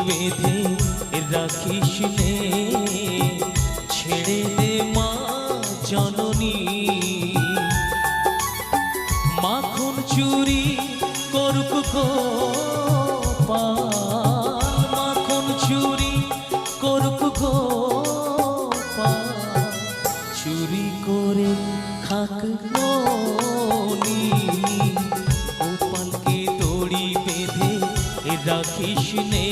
বেঁধে রাখিস নে, ছেড়ে দে মা জননী। মাখন চুরি করুক গোপাল, মাখন চুরি করুক গোপাল, চুরি করে খাক ননি। গোপালকে দড়ি বেঁধে রাখিস নে,